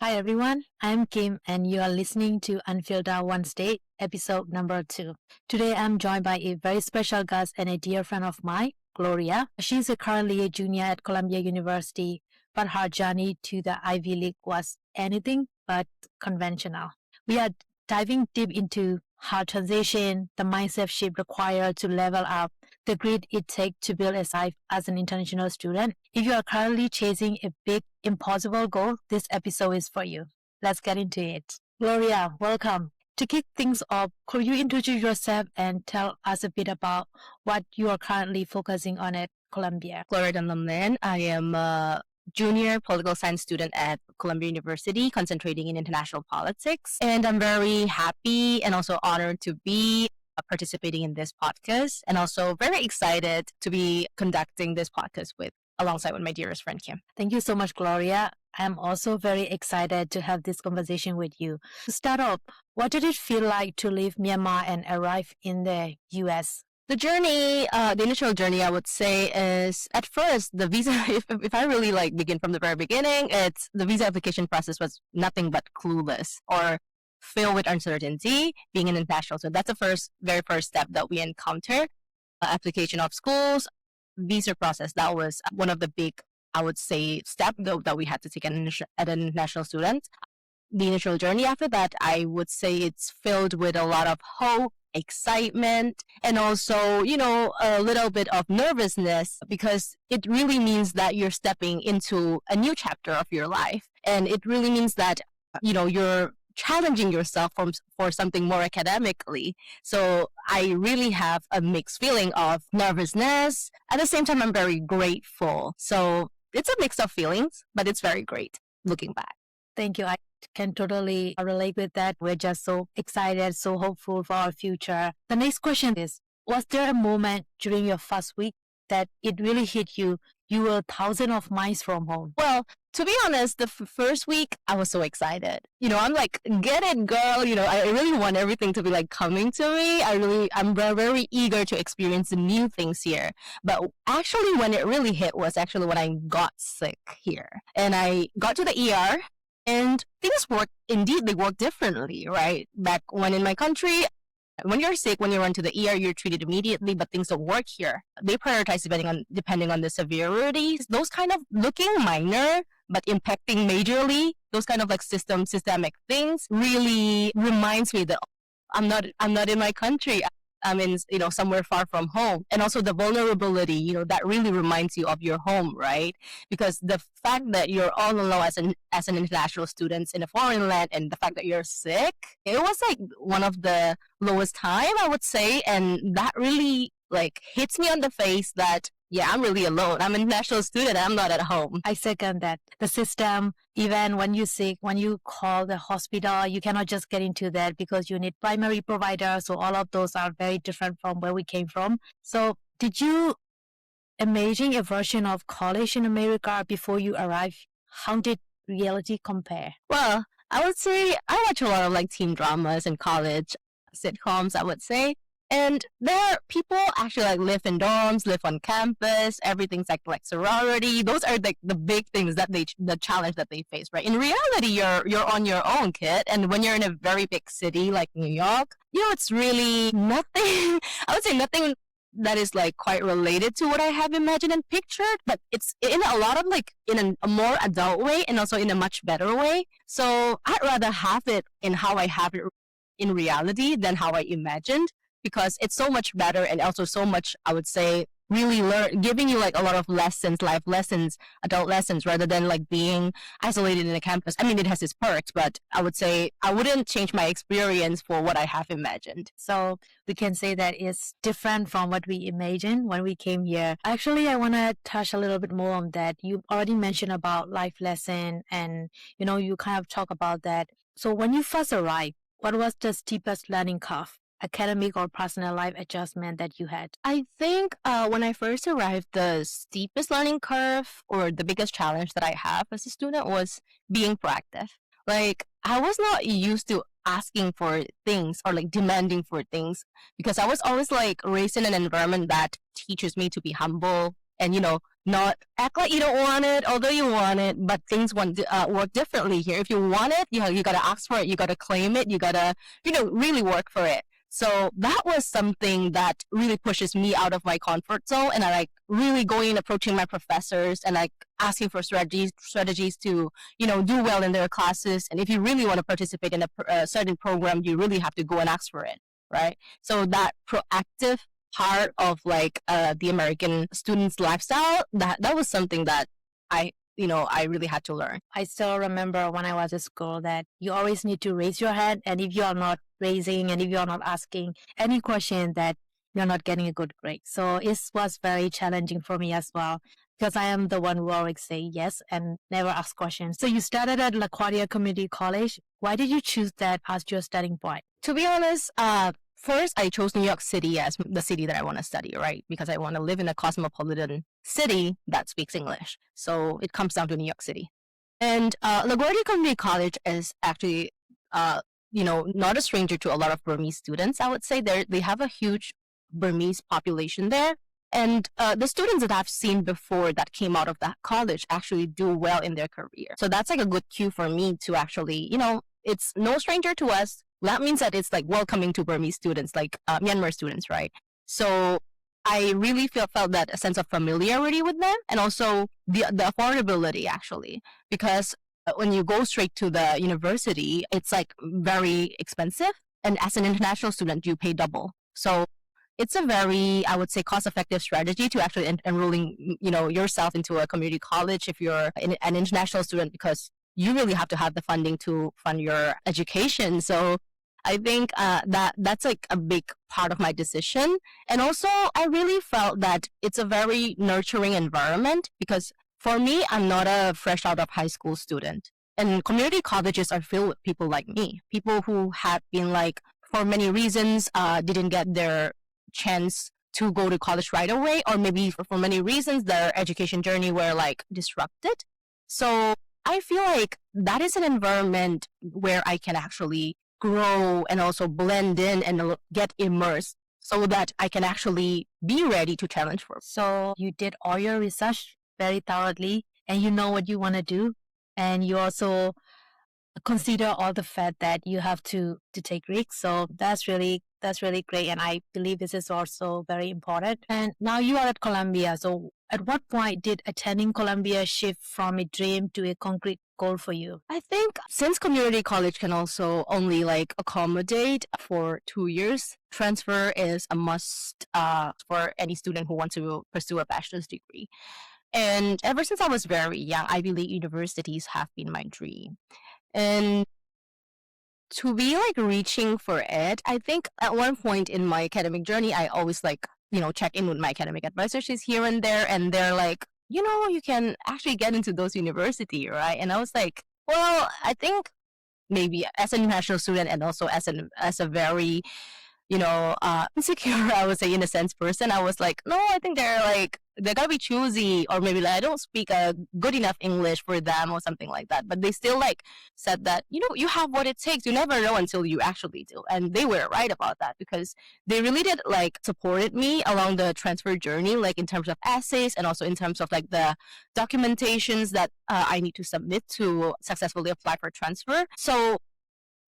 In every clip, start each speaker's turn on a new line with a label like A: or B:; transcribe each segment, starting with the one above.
A: Hi everyone, I'm Kim and you are listening to Unfiltered Wednesdays, episode number 2. Today I'm joined by a very special guest and a dear friend of mine, Gloria. She's currently a junior at Columbia University, but her journey to the Ivy League was anything but conventional. We are diving deep into her transition, the mindset shift required to level up, the grit it takes to build a life as an international student. If you are currently chasing a big, impossible goal, this episode is for you. Let's get into it. Gloria, welcome. To kick things off, could you introduce yourself and tell us a bit about what you are currently focusing on at Columbia?
B: Gloria Lam. I am a junior political science student at Columbia University, concentrating in international politics. And I'm very happy and also honored to be participating in this podcast, and also very excited to be conducting this podcast alongside with my dearest friend Kim.
A: Thank you so much, Gloria. I'm also very excited to have this conversation with you. To start off, what did it feel like to leave Myanmar and arrive in the US?
B: The journey, the initial journey, I would say, is at first the visa. If I really begin from the very beginning, it's the visa application process was nothing but clueless or filled with uncertainty. Being an international, so that's the very first step that we encounter. Application of schools, visa process. That was one of the big, I would say, step that we had to take at an international student. The initial journey after that, I would say it's filled with a lot of hope, excitement, and also, a little bit of nervousness, because it really means that you're stepping into a new chapter of your life. And it really means that, you're challenging yourself for something more academically. So I really have a mixed feeling of nervousness. At the same time, I'm very grateful. So it's a mix of feelings, but it's very great looking back.
A: Thank you. I can totally relate with that. We're just so excited, so hopeful for our future. The next question is, was there a moment during your first week that it really hit you? You were thousands of miles from home.
B: Well, to be honest, the first week, I was so excited. I'm like, get it, girl. I really want everything to be coming to me. I'm very, very eager to experience the new things here. But actually, when it really hit was actually when I got sick here. And I got to the ER, and things they work differently, right? Back when in my country, when you're sick, when you run to the ER, you're treated immediately, but things don't work here. They prioritize depending on the severity. Those kind of looking minor, but impacting majorly, those kind of systemic things really reminds me that I'm not in my country. I'm in, somewhere far from home. And also the vulnerability, that really reminds you of your home, right? Because the fact that you're all alone as an international student in a foreign land, and the fact that you're sick, it was one of the lowest time, I would say. And that really hits me on the face that, yeah, I'm really alone. I'm an international student. I'm not at home.
A: I second that. The system, even when you're sick, when you call the hospital, you cannot just get into that because you need primary providers. So all of those are very different from where we came from. So did you imagine a version of college in America before you arrived? How did reality compare?
B: Well, I would say I watch a lot of teen dramas and college sitcoms, I would say. And there, people actually live in dorms, live on campus. Everything's like sorority. Those are the big things the challenge that they face, right? In reality, you're on your own, kid. And when you're in a very big city like New York, it's really nothing. I would say nothing that is quite related to what I have imagined and pictured, but it's in a lot of in a more adult way, and also in a much better way. So I'd rather have it in how I have it in reality than how I imagined, because it's so much better, and also so much, I would say, really giving you a lot of lessons, life lessons, adult lessons, rather than being isolated in a campus. I mean, it has its perks, but I would say I wouldn't change my experience for what I have imagined.
A: So we can say that it's different from what we imagined when we came here. Actually, I want to touch a little bit more on that. You already mentioned about life lesson, and you kind of talk about that. So when you first arrived, what was the steepest learning curve, academic or personal life adjustment that you had?
B: I think when I first arrived, the steepest learning curve or the biggest challenge that I have as a student was being proactive. I was not used to asking for things or demanding for things, because I was always raised in an environment that teaches me to be humble and, not act like you don't want it, although you want it, but things work differently here. If you want it, you got to ask for it, you got to claim it, you got to, really work for it. So that was something that really pushes me out of my comfort zone, and I like really going and approaching my professors and like asking for strategies to, do well in their classes. And if you really want to participate in a certain program, you really have to go and ask for it, right? So that proactive part of like the American students' lifestyle, that was something that I really had to learn.
A: I still remember when I was at school that you always need to raise your hand, and if you are not raising and if you are not asking any question, that you're not getting a good grade. So it was very challenging for me as well, because I am the one who always say yes and never ask questions. So you started at LaGuardia Community College. Why did you choose that as your starting point?
B: To be honest, first, I chose New York City as the city that I want to study, right? Because I want to live in a cosmopolitan city that speaks English. So it comes down to New York City. And LaGuardia Community College is actually, not a stranger to a lot of Burmese students. I would say they have a huge Burmese population there. And the students that I've seen before that came out of that college actually do well in their career. So that's like a good cue for me to actually, it's no stranger to us. That means that it's like welcoming to Burmese students, like Myanmar students, right? So I really felt that a sense of familiarity with them, and also the affordability actually, because when you go straight to the university, it's like very expensive, and as an international student, you pay double. So it's a very, I would say, cost-effective strategy to actually enrolling, yourself into a community college if you're an international student, because you really have to have the funding to fund your education. So I think that's like a big part of my decision. And also, I really felt that it's a very nurturing environment, because for me, I'm not a fresh out of high school student. And community colleges are filled with people like me, people who have been like, for many reasons, didn't get their chance to go to college right away, or maybe for many reasons, their education journey were like disrupted. So I feel like that is an environment where I can actually grow and also blend in and get immersed, so that I can actually be ready to challenge for.
A: So you did all your research very thoroughly, and you know what you want to do, and you also consider all the fact that you have to take risks. So that's really great, and I believe this is also very important. And now you are at Columbia. So at what point did attending Columbia shift from a dream to a concrete goal for you?
B: I think since community college can also only like accommodate for 2 years, transfer is a must for any student who wants to pursue a bachelor's degree. And ever since I was very young, Ivy League universities have been my dream. And to be like reaching for it, I think at one point in my academic journey, I always like, check in with my academic advisors here and there, and they're like, you can actually get into those universities, right? And I was like, well, I think maybe as an international student, and also as a very, insecure, I would say, in a sense, person, I was like, no, I think they're gonna be choosy, or maybe like I don't speak a good enough English for them or something like that. But they still like said that, you have what it takes. You never know until you actually do. And they were right about that, because they really did like supported me along the transfer journey, like in terms of essays, and also in terms of like the documentations that I need to submit to successfully apply for transfer. So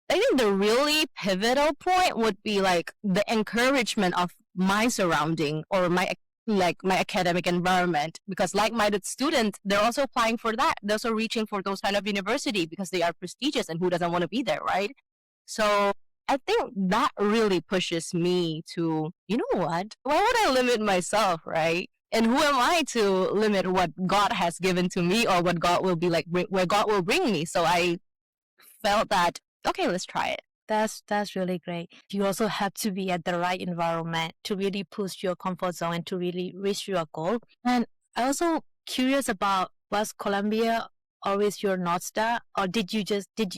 B: I think the really pivotal point would be like the encouragement of my surrounding, or my academic environment, because like-minded students, they're also applying for that. They're also reaching for those kind of university because they are prestigious, and who doesn't want to be there, right? So I think that really pushes me to, you know what? Why would I limit myself, right? And who am I to limit what God has given to me, or what God will be like, where God will bring me? So I felt that, okay, let's try it.
A: That's really great. You also have to be at the right environment to really push your comfort zone and to really reach your goal. And I also curious about, was Columbia always your North Star, or did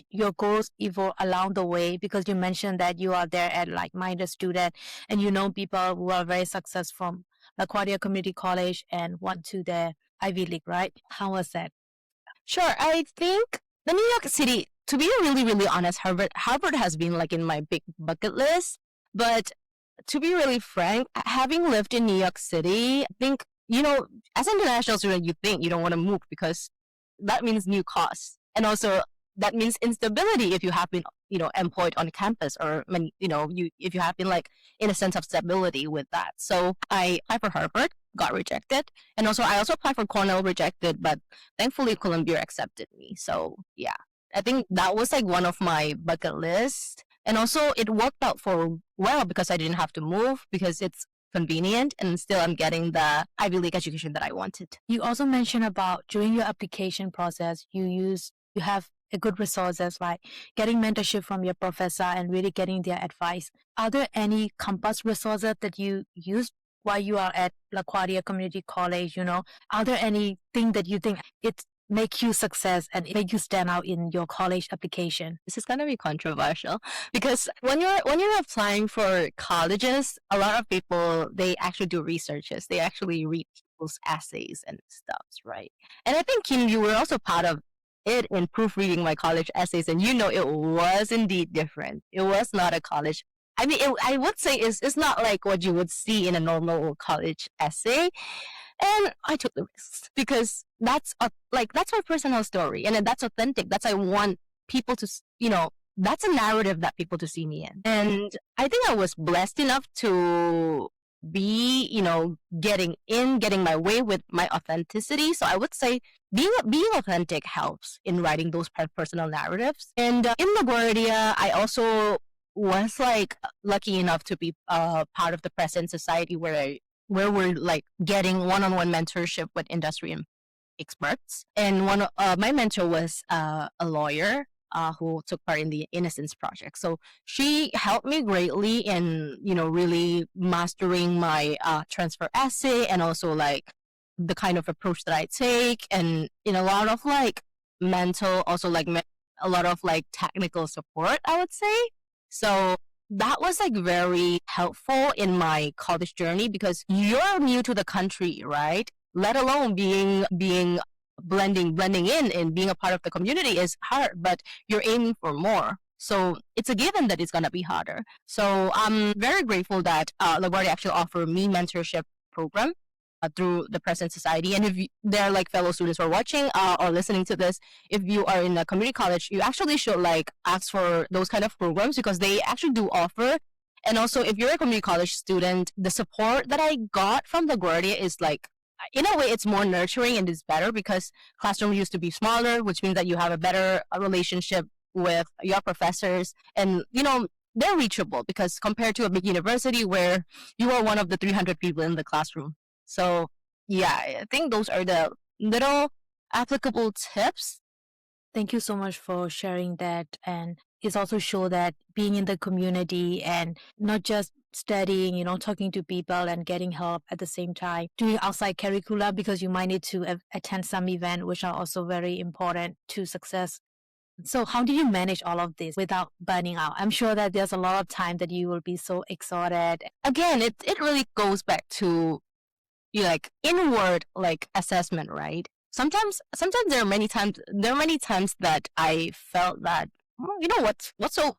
A: your goals evolve along the way? Because you mentioned that you are there at like-minded student, and people who are very successful from LaGuardia Community College and went to the Ivy League, right? How was that?
B: Sure. I think the New York City, to be really, really honest, Harvard has been like in my big bucket list. But to be really frank, having lived in New York City, I think as an international student, you think you don't want to move because that means new costs. And also that means instability if you have been, employed on campus, or when, if you have been like in a sense of stability with that. So I applied for Harvard, got rejected. And also I also applied for Cornell, rejected, but thankfully Columbia accepted me. So yeah, I think that was like one of my bucket list. And also it worked out for well because I didn't have to move, because it's convenient, and still I'm getting the Ivy League education that I wanted.
A: You also mentioned about during your application process, you have a good resources like getting mentorship from your professor and really getting their advice. Are there any campus resources that you use while you are at LaGuardia Community College? Are there anything that you think it make you success and make you stand out in your college application?
B: This is gonna be controversial because when you're applying for colleges, a lot of people, they actually do researches. They actually read people's essays and stuff, right? And I think, Kim, you were also part of it in proofreading my college essays, and it was indeed different. It was not a college. I mean, I would say it's not like what you would see in a normal college essay. And I took the risks because that's my personal story, and that's authentic. That's I want people to, that's a narrative that people to see me in. And I think I was blessed enough to be, getting my way with my authenticity. So I would say being authentic helps in writing those personal narratives. And in LaGuardia, I also was like lucky enough to be part of the Present Society, where we're like getting one-on-one mentorship with industry experts. And one my mentor was a lawyer who took part in the Innocence Project. So she helped me greatly in, really mastering my transfer essay, and also like the kind of approach that I take, and in a lot of like mental, also like a lot of like technical support, I would say. So that was like very helpful in my college journey, because you're new to the country, right? Let alone being blending in and being a part of the community is hard, but you're aiming for more. So it's a given that it's going to be harder. So I'm very grateful that LaGuardia actually offered me mentorship program through the Present Society. And if there are like fellow students who are watching or listening to this, if you are in a community college, you actually should like ask for those kind of programs, because they actually do offer. And also, if you're a community college student, the support that I got from LaGuardia is like, in a way, it's more nurturing and it's better, because classroom used to be smaller, which means that you have a better relationship with your professors, and they're reachable, because compared to a big university where you are one of the 300 people in the classroom. So yeah, I think those are the little applicable tips.
A: Thank you so much for sharing that. And it's also show that being in the community and not just studying, talking to people and getting help at the same time, doing outside curricula, because you might need to attend some event, which are also very important to success. So how do you manage all of this without burning out? I'm sure that there's a lot of time that you will be so exhausted.
B: Again, it really goes back to like inward like assessment, right? Sometimes there are many times that I felt that, what's so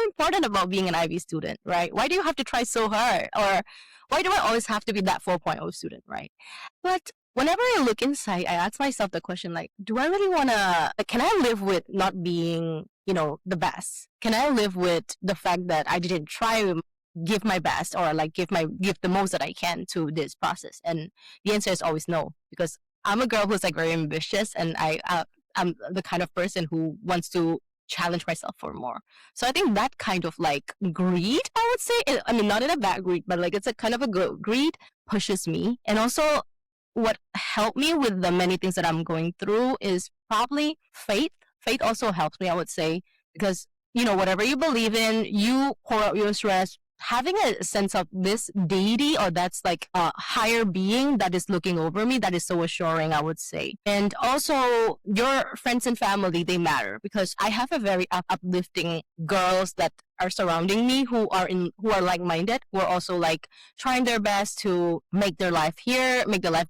B: important about being an Ivy student, right? Why do you have to try so hard? Or why do I always have to be that 4.0 student, right? But whenever I look inside, I ask myself the question, like, do I really can I live with not being, the best? Can I live with the fact that I didn't try give my best, or like give the most that I can to this process? And the answer is always no, because I'm a girl who's like very ambitious, and I'm the kind of person who wants to challenge myself for more. So I think that kind of like greed, I would say, I mean, not in a bad greed, but like it's a kind of a greed pushes me. And also what helped me with the many things that I'm going through is probably faith. Faith also helps me, I would say, because whatever you believe in, you pour out your stress, having a sense of this deity, or that's like a higher being that is looking over me, that is so assuring, I would say. And also your friends and family, they matter, because I have a very uplifting girls that are surrounding me who are like-minded, who are also like trying their best to make their life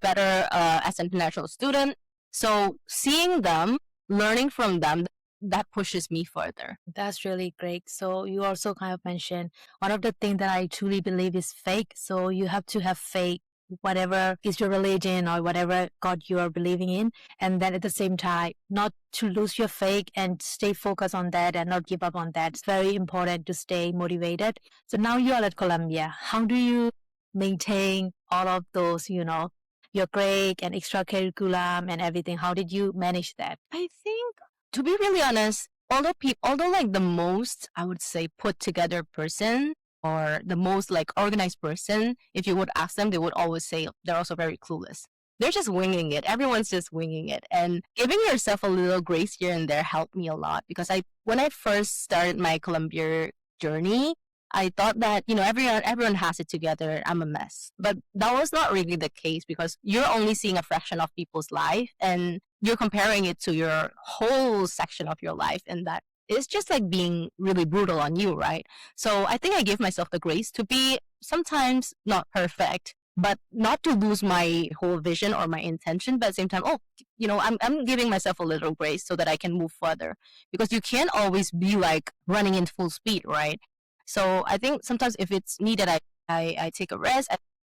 B: better as an international student. So seeing them, learning from them, that pushes me further.
A: That's really great. So you also kind of mentioned one of the things that I truly believe is faith. So you have to have faith whatever is your religion or whatever God you are believing in. And then at the same time, not to lose your faith and stay focused on that and not give up on that. It's very important to stay motivated. So now you are at Columbia. How do you maintain all of those, your grade and extra curriculum and everything? How did you manage that?
B: I think, to be really honest, although like the most, I would say, put together person or the most like organized person, if you would ask them, they would always say they're also very clueless. They're just winging it. Everyone's just winging it. And giving yourself a little grace here and there helped me a lot, because when I first started my Columbia journey, I thought that, everyone has it together. I'm a mess. But that was not really the case, because you're only seeing a fraction of people's life and you're comparing it to your whole section of your life. And that is just like being really brutal on you, right? So I think I give myself the grace to be sometimes not perfect, but not to lose my whole vision or my intention. But at the same time, I'm giving myself a little grace so that I can move further, because you can't always be like running in full speed, right? So I think sometimes if it's needed, I take a rest.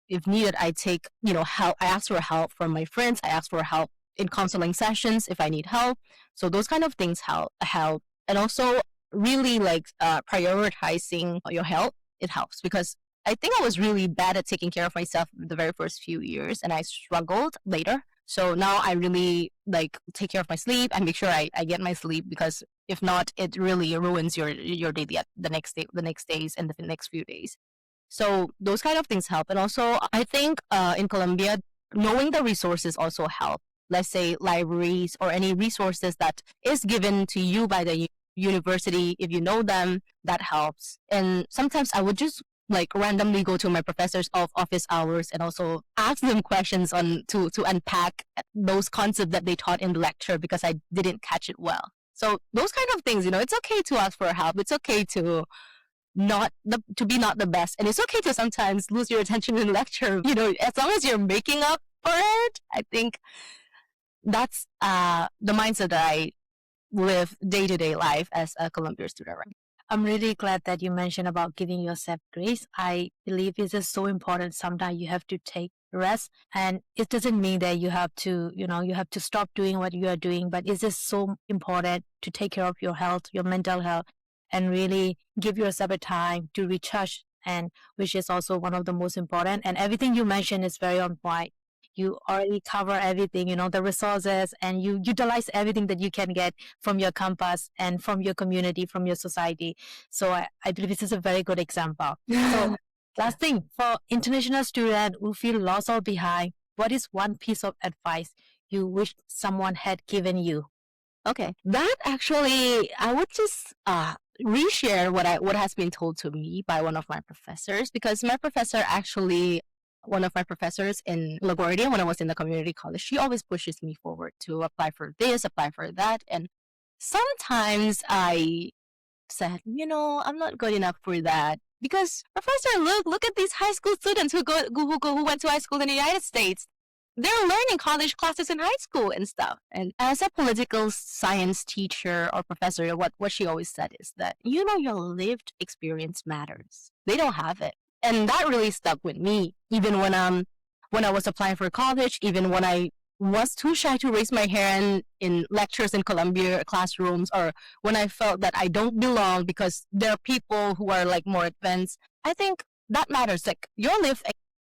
B: If needed, I take, help. I ask for help from my friends. I ask for help in counseling sessions if I need help. So those kind of things help. And also really like prioritizing your health, it helps, because I think I was really bad at taking care of myself the very first few years, and I struggled later. So now I really like take care of my sleep. I make sure I get my sleep, because if not, it really ruins your day, the next days, and the next few days. So those kind of things help. And also, I think in Colombia, knowing the resources also help. Let's say libraries or any resources that is given to you by the university. If you know them, that helps. And sometimes I would just like randomly go to my professors of office hours and also ask them questions on to unpack those concepts that they taught in the lecture, because I didn't catch it well. So those kind of things, it's okay to ask for help. It's okay to be not the best, and it's okay to sometimes lose your attention in lecture. As long as you're making up for it, I think that's the mindset that I live day-to-day life as a Columbia student, right?
A: I'm really glad that you mentioned about giving yourself grace. I believe it is so important. Sometimes you have to take rest, and it doesn't mean that you have to, you have to stop doing what you are doing, but it's just so important to take care of your health, your mental health, and really give yourself a time to recharge, and which is also one of the most important. And everything you mentioned is very on point. You already cover everything, the resources, and you utilize everything that you can get from your campus and from your community, from your society. So I believe this is a very good example. So last thing, for international students who feel lost or behind, what is one piece of advice you wish someone had given you?
B: Okay, that actually, I would just reshare what has been told to me by one of my professors, because one of my professors in LaGuardia, when I was in the community college, she always pushes me forward to apply for this, apply for that. And sometimes I said, I'm not good enough for that. Because, Professor, look at these high school students who went to high school in the United States. They're learning college classes in high school and stuff. And as a political science teacher or professor, what she always said is that, your lived experience matters. They don't have it. And that really stuck with me, even when I was applying for college, even when I was too shy to raise my hand in lectures in Columbia classrooms, or when I felt that I don't belong because there are people who are like more advanced. I think that matters. Like, your lived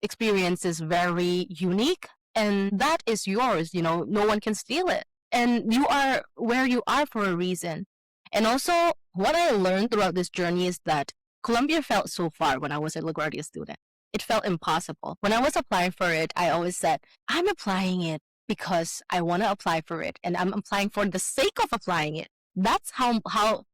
B: experience is very unique, and that is yours. No one can steal it. And you are where you are for a reason. And also, what I learned throughout this journey is that Columbia felt so far when I was a LaGuardia student. It felt impossible. When I was applying for it, I always said, I'm applying it because I want to apply for it, and I'm applying for the sake of applying it. That's how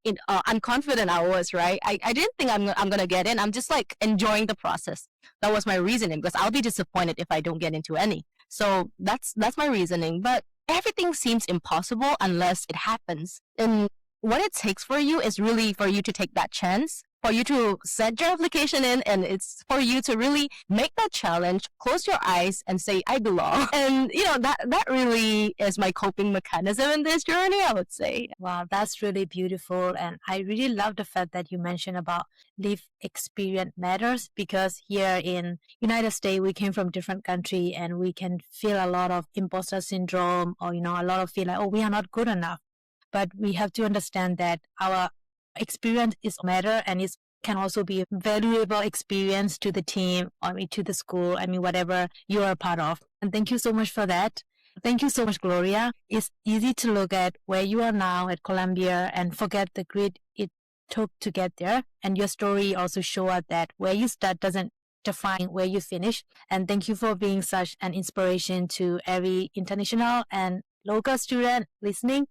B: unconfident I was, right? I didn't think I'm going to get in. I'm just like enjoying the process. That was my reasoning, because I'll be disappointed if I don't get into any. So that's my reasoning. But everything seems impossible unless it happens. And what it takes for you is really for you to take that chance, for you to set your application in, and it's for you to really make that challenge, close your eyes and say, I belong. And, that really is my coping mechanism in this journey, I would say.
A: Wow, that's really beautiful. And I really love the fact that you mentioned about life experience matters, because here in United States, we came from different country and we can feel a lot of imposter syndrome, or, a lot of feel like, oh, we are not good enough. But we have to understand that our experience is matter, and it can also be a valuable experience to the team, or to the school, whatever you are a part of. And thank you so much for that. Thank you so much, Gloria. It's easy to look at where you are now at Columbia and forget the grit it took to get there. And your story also show us that where you start doesn't define where you finish. And thank you for being such an inspiration to every international and local student listening.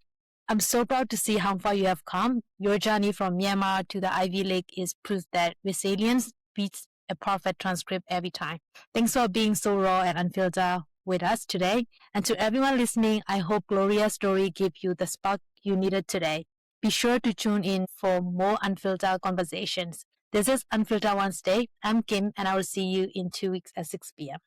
A: I'm so proud to see how far you have come. Your journey from Myanmar to the Ivy League is proof that resilience beats a perfect transcript every time. Thanks for being so raw and unfiltered with us today. And to everyone listening, I hope Gloria's story gave you the spark you needed today. Be sure to tune in for more unfiltered conversations. This is Unfiltered Wednesday. I'm Kim, and I will see you in 2 weeks at 6 p.m.